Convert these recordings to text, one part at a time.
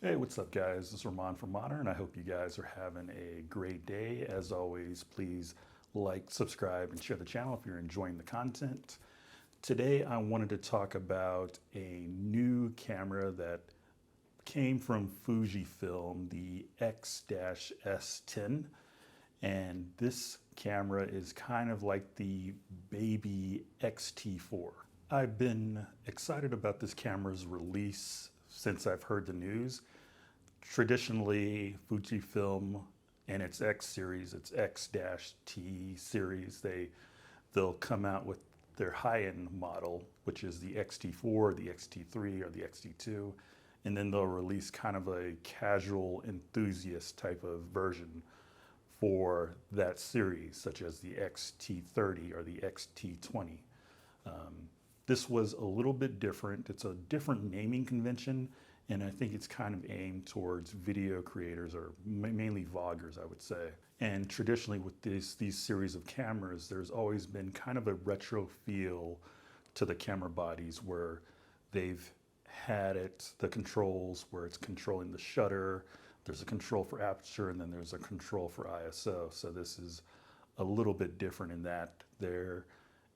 Hey, what's up guys? This is Ramon from Modern. I hope you guys are having a great day. As always, please like, subscribe, and share the channel if you're enjoying the content. Today I wanted to talk about a new camera that came from Fujifilm, the X-S10. And this camera is kind of like the baby X-T4. I've been excited about this camera's release since I've heard the news. Traditionally, Fujifilm and its X series, its X-T series, they'll come out with their high-end model, which is the X-T4, the X-T3, or the X-T2, and then they'll release kind of a casual enthusiast type of version for that series, such as the X-T30 or the X-T20. This was a little bit different. It's a different naming convention, and I think it's kind of aimed towards video creators, or mainly vloggers, I would say. And traditionally with these series of cameras, there's always been kind of a retro feel to the camera bodies, where they've had the controls where it's controlling the shutter, there's a control for aperture, and then there's a control for ISO. So this is a little bit different in that they're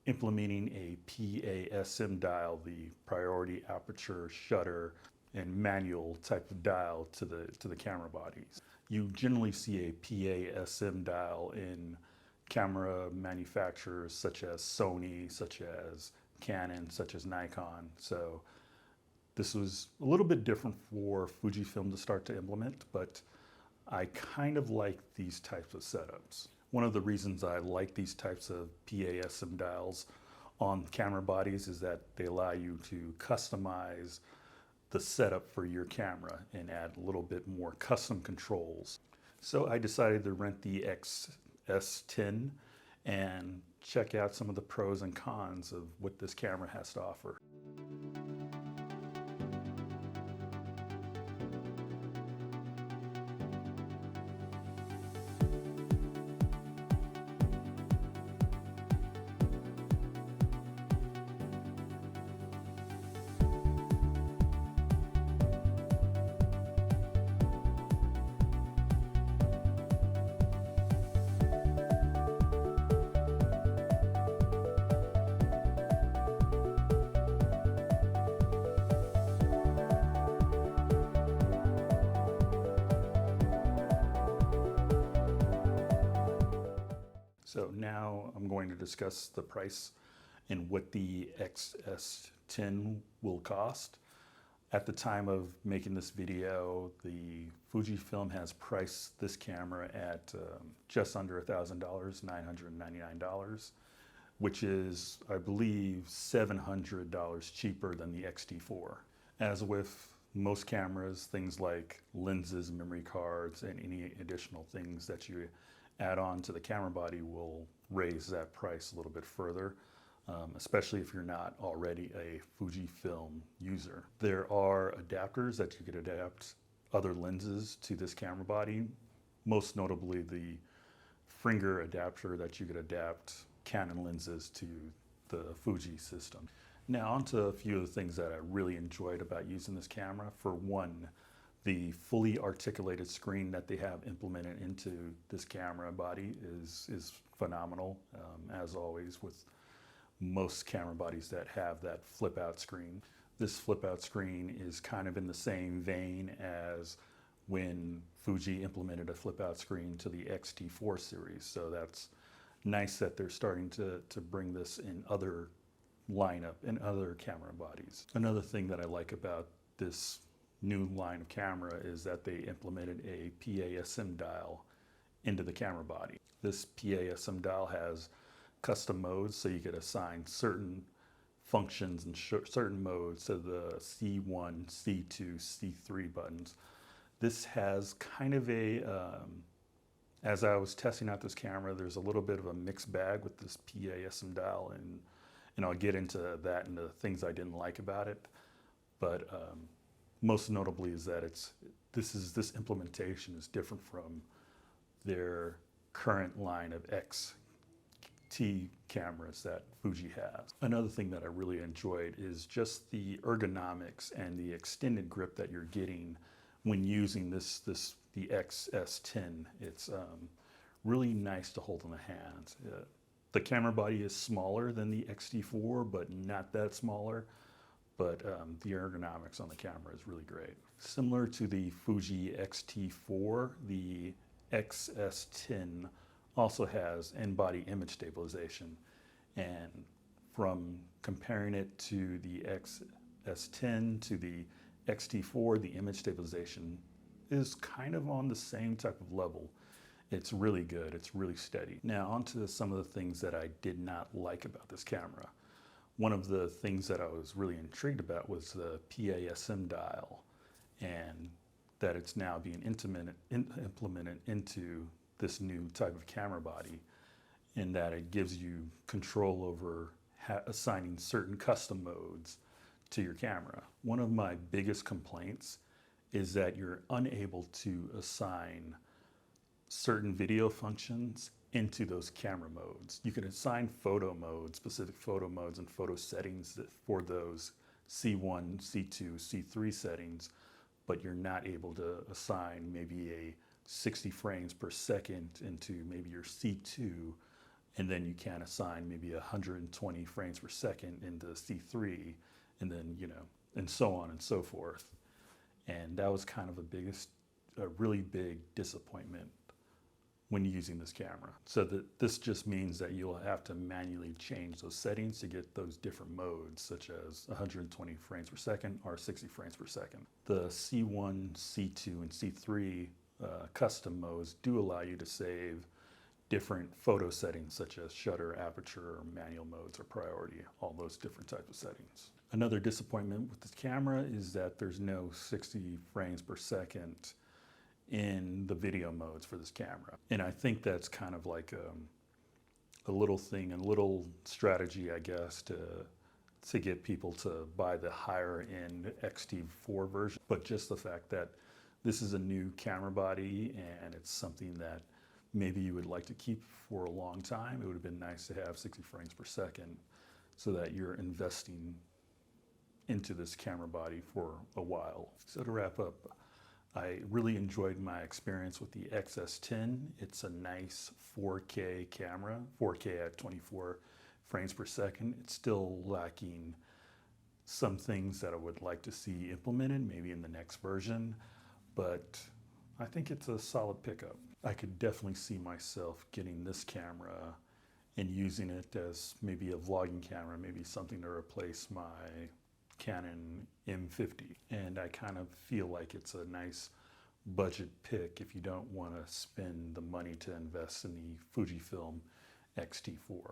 implementing a PASM dial, the priority aperture, shutter, and manual type of dial to the camera bodies. You generally see a PASM dial in camera manufacturers such as Sony, such as Canon, such as Nikon. So this was a little bit different for Fujifilm to start to implement, but I kind of like these types of setups. One of the reasons I like these types of PASM dials on camera bodies is that they allow you to customize the setup for your camera and add a little bit more custom controls. So I decided to rent the X-S10 and check out some of the pros and cons of what this camera has to offer. So now I'm going to discuss the price and what the X-S10 will cost. At the time of making this video, the Fujifilm has priced this camera at just under $1,000, $999, which is, I believe, $700 cheaper than the X-T4. As with most cameras, things like lenses, memory cards, and any additional things that you add on to the camera body will raise that price a little bit further, especially if you're not already a Fujifilm user. There are adapters that you could adapt other lenses to this camera body, most notably the Finger adapter that you could adapt Canon lenses to the Fuji system. Now onto a few of the things that I really enjoyed about using this camera. For one, the fully articulated screen that they have implemented into this camera body is phenomenal, as always with most camera bodies that have that flip out screen. This flip out screen is kind of in the same vein as when Fuji implemented a flip out screen to the X-T4 series. So that's nice that they're starting to bring this in other lineup and other camera bodies. Another thing that I like about this new line of camera is that they implemented a PASM dial into the camera body. This PASM dial has custom modes, so you could assign certain functions and certain modes to the C1, C2, C3 buttons. This has kind of a, as I was testing out this camera, there's a little bit of a mixed bag with this PASM dial, and I'll get into that and the things I didn't like about it. But most notably is that this implementation is different from their current line of X-T cameras that Fuji has. Another thing that I really enjoyed is just the ergonomics and the extended grip that you're getting when using the X-S10. It's really nice to hold in the hands. The camera body is smaller than the X-T4, but not that smaller. But the ergonomics on the camera is really great. Similar to the Fuji X-T4, the X-S10 also has in-body image stabilization. And from comparing it to the X-S10 to the X-T4, the image stabilization is kind of on the same type of level. It's really good, it's really steady. Now onto some of the things that I did not like about this camera. One of the things that I was really intrigued about was the PASM dial, and that it's now being implemented into this new type of camera body, in that it gives you control over assigning certain custom modes to your camera. One of my biggest complaints is that you're unable to assign certain video functions into those camera modes. You can assign photo modes, specific photo modes and photo settings for those C1, C2, C3 settings, but you're not able to assign maybe a 60 frames per second into maybe your C2, and then you can assign maybe 120 frames per second into C3, and then, and so on and so forth. And that was kind of a really big disappointment when using this camera. So this just means that you'll have to manually change those settings to get those different modes, such as 120 frames per second or 60 frames per second. The C1, C2, and C3 custom modes do allow you to save different photo settings, such as shutter, aperture, or manual modes, or priority, all those different types of settings. Another disappointment with this camera is that there's no 60 frames per second in the video modes for this camera. And I think that's kind of like a little thing, a little strategy, I guess, to get people to buy the higher end X-T4 version. But just the fact that this is a new camera body and it's something that maybe you would like to keep for a long time, it would have been nice to have 60 frames per second so that you're investing into this camera body for a while. So to wrap up, I really enjoyed my experience with the X-S10. It's a nice 4K camera, 4K at 24 frames per second. It's still lacking some things that I would like to see implemented, maybe in the next version, but I think it's a solid pickup. I could definitely see myself getting this camera and using it as maybe a vlogging camera, maybe something to replace my Canon M50. And I kind of feel like it's a nice budget pick if you don't want to spend the money to invest in the Fujifilm X-T4.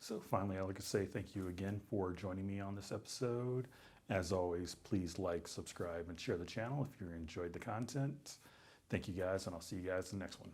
So finally, I'd like to say thank you again for joining me on this episode. As always, please like, subscribe, and share the channel if you enjoyed the content. Thank you guys, and I'll see you guys in the next one.